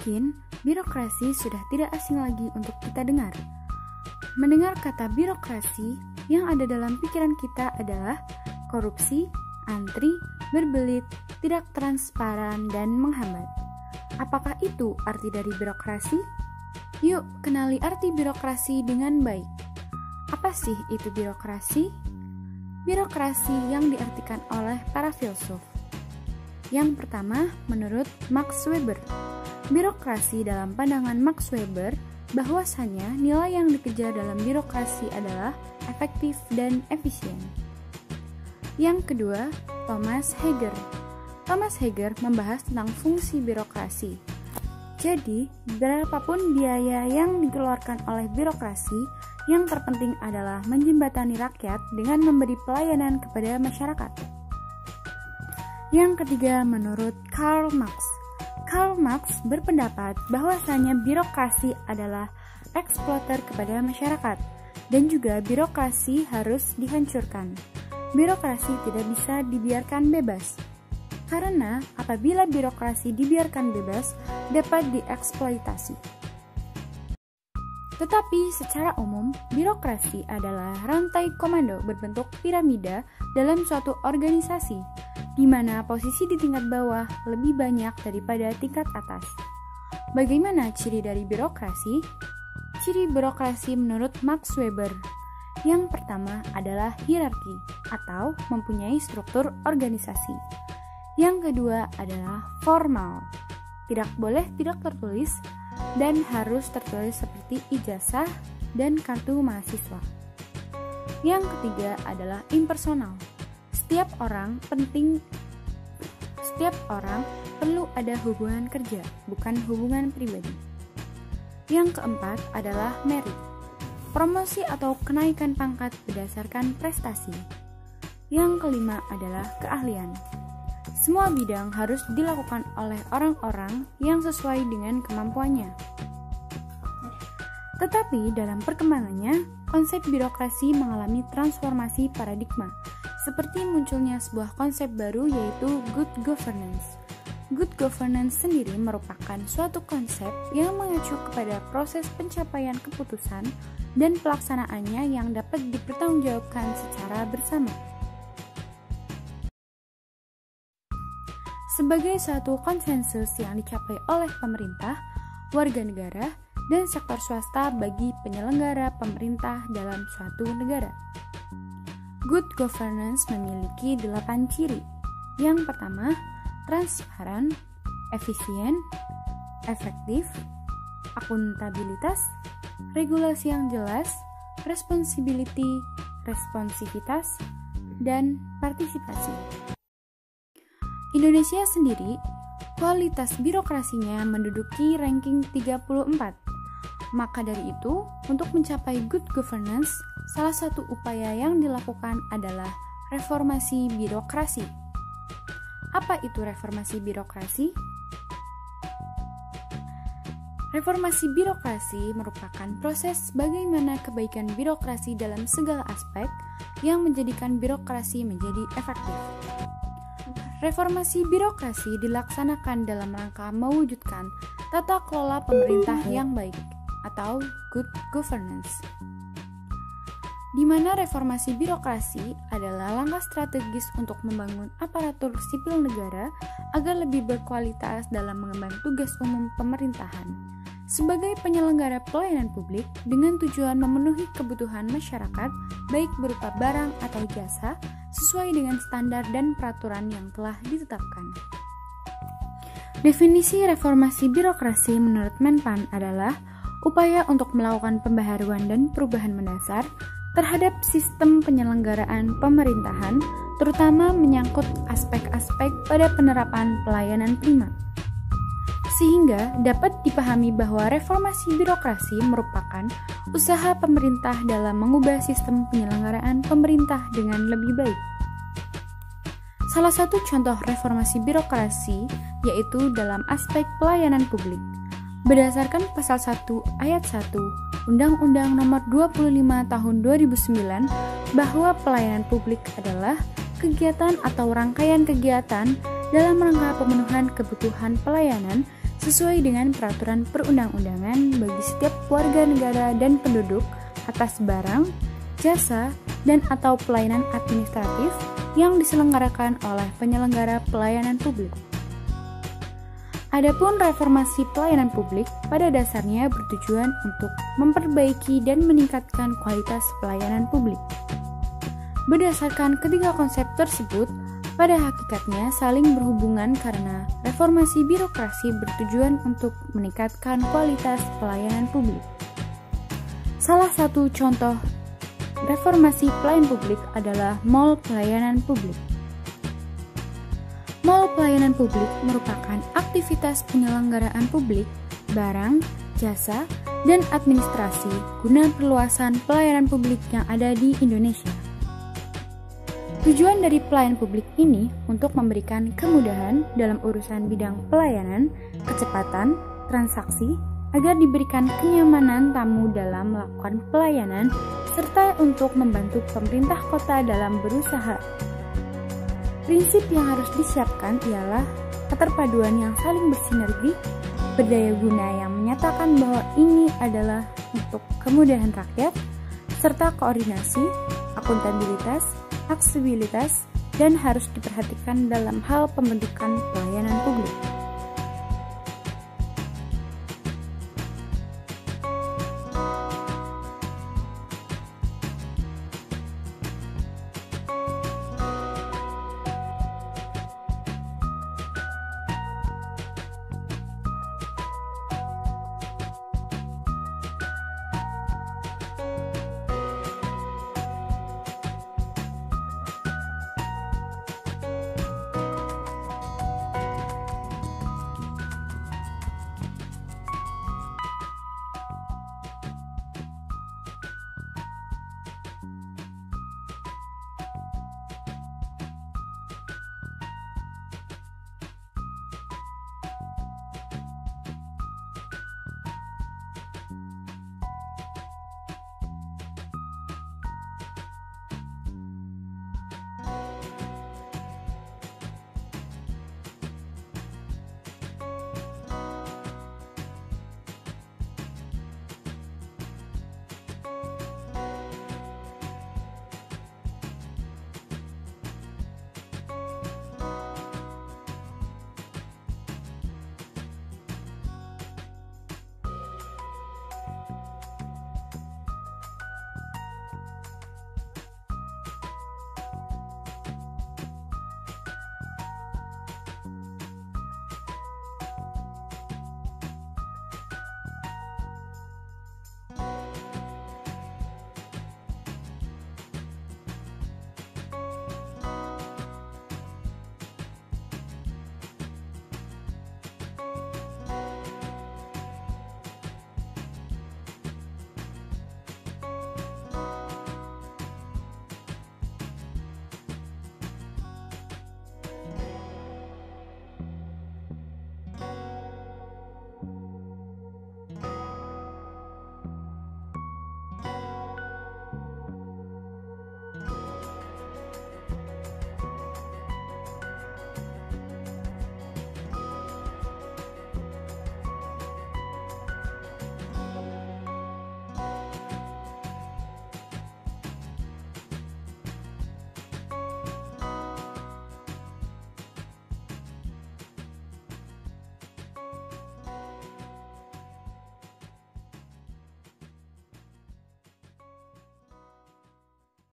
Mungkin birokrasi sudah tidak asing lagi untuk kita dengar. Mendengar kata birokrasi, yang ada dalam pikiran kita adalah korupsi, antri, berbelit, tidak transparan, dan menghambat. Apakah itu arti dari birokrasi? Yuk, kenali arti birokrasi dengan baik. Apa sih itu birokrasi? Birokrasi yang diartikan oleh para filsuf. Yang pertama, menurut Max Weber. Birokrasi dalam pandangan Max Weber, bahwasanya nilai yang dikejar dalam birokrasi adalah efektif dan efisien. Yang kedua, Thomas Heger. Thomas Heger membahas tentang fungsi birokrasi. Jadi, berapapun biaya yang dikeluarkan oleh birokrasi, yang terpenting adalah menjembatani rakyat dengan memberi pelayanan kepada masyarakat. Yang ketiga, menurut Karl Marx. Karl Marx berpendapat bahwasanya birokrasi adalah eksploiter kepada masyarakat, dan juga birokrasi harus dihancurkan. Birokrasi tidak bisa dibiarkan bebas, karena apabila birokrasi dibiarkan bebas, dapat dieksploitasi. Tetapi secara umum, birokrasi adalah rantai komando berbentuk piramida dalam suatu organisasi, di mana posisi di tingkat bawah lebih banyak daripada tingkat atas. Bagaimana ciri dari birokrasi? Ciri birokrasi menurut Max Weber. Yang pertama adalah hierarki atau mempunyai struktur organisasi. Yang kedua adalah formal. Tidak boleh tidak tertulis dan harus tertulis seperti ijazah dan kartu mahasiswa. Yang ketiga adalah impersonal. Setiap orang perlu ada hubungan kerja, bukan hubungan pribadi. Yang keempat adalah merit. Promosi atau kenaikan pangkat berdasarkan prestasi. Yang kelima adalah keahlian. Semua bidang harus dilakukan oleh orang-orang yang sesuai dengan kemampuannya. Tetapi dalam perkembangannya, konsep birokrasi mengalami transformasi paradigma, seperti munculnya sebuah konsep baru yaitu good governance. Good governance sendiri merupakan suatu konsep yang mengacu kepada proses pencapaian keputusan dan pelaksanaannya yang dapat dipertanggungjawabkan secara bersama. Sebagai suatu konsensus yang dicapai oleh pemerintah, warga negara, dan sektor swasta bagi penyelenggara pemerintah dalam suatu negara. Good governance memiliki 8 ciri. Yang pertama, transparan, efisien, efektif, akuntabilitas, regulasi yang jelas, responsibility, responsivitas, dan partisipasi. Indonesia sendiri, kualitas birokrasinya menduduki ranking 34. Maka dari itu, untuk mencapai good governance, salah satu upaya yang dilakukan adalah reformasi birokrasi. Apa itu reformasi birokrasi? Reformasi birokrasi merupakan proses bagaimana kebaikan birokrasi dalam segala aspek yang menjadikan birokrasi menjadi efektif. Reformasi birokrasi dilaksanakan dalam rangka mewujudkan tata kelola pemerintah yang baik atau good governance, di mana reformasi birokrasi adalah langkah strategis untuk membangun aparatur sipil negara agar lebih berkualitas dalam mengemban tugas umum pemerintahan sebagai penyelenggara pelayanan publik dengan tujuan memenuhi kebutuhan masyarakat baik berupa barang atau jasa sesuai dengan standar dan peraturan yang telah ditetapkan. Definisi reformasi birokrasi menurut Menpan adalah upaya untuk melakukan pembaharuan dan perubahan mendasar terhadap sistem penyelenggaraan pemerintahan, terutama menyangkut aspek-aspek pada penerapan pelayanan prima. Sehingga dapat dipahami bahwa reformasi birokrasi merupakan usaha pemerintah dalam mengubah sistem penyelenggaraan pemerintah dengan lebih baik. Salah satu contoh reformasi birokrasi yaitu dalam aspek pelayanan publik. Berdasarkan pasal 1 ayat 1 Undang-Undang Nomor 25 Tahun 2009 bahwa pelayanan publik adalah kegiatan atau rangkaian kegiatan dalam rangka pemenuhan kebutuhan pelayanan sesuai dengan peraturan perundang-undangan bagi setiap warga negara dan penduduk atas barang, jasa, dan atau pelayanan administratif yang diselenggarakan oleh penyelenggara pelayanan publik. Adapun reformasi pelayanan publik pada dasarnya bertujuan untuk memperbaiki dan meningkatkan kualitas pelayanan publik. Berdasarkan ketiga konsep tersebut, pada hakikatnya saling berhubungan karena reformasi birokrasi bertujuan untuk meningkatkan kualitas pelayanan publik. Salah satu contoh reformasi pelayanan publik adalah Mall Pelayanan Publik. Mall pelayanan publik merupakan aktivitas penyelenggaraan publik, barang, jasa, dan administrasi guna perluasan pelayanan publik yang ada di Indonesia. Tujuan dari pelayanan publik ini untuk memberikan kemudahan dalam urusan bidang pelayanan, kecepatan, transaksi, agar diberikan kenyamanan tamu dalam melakukan pelayanan, serta untuk membantu pemerintah kota dalam berusaha. Prinsip yang harus disiapkan ialah keterpaduan yang saling bersinergi, berdaya guna yang menyatakan bahwa ini adalah untuk kemudahan rakyat, serta koordinasi, akuntabilitas, aksesibilitas, dan harus diperhatikan dalam hal pembentukan pelayanan publik.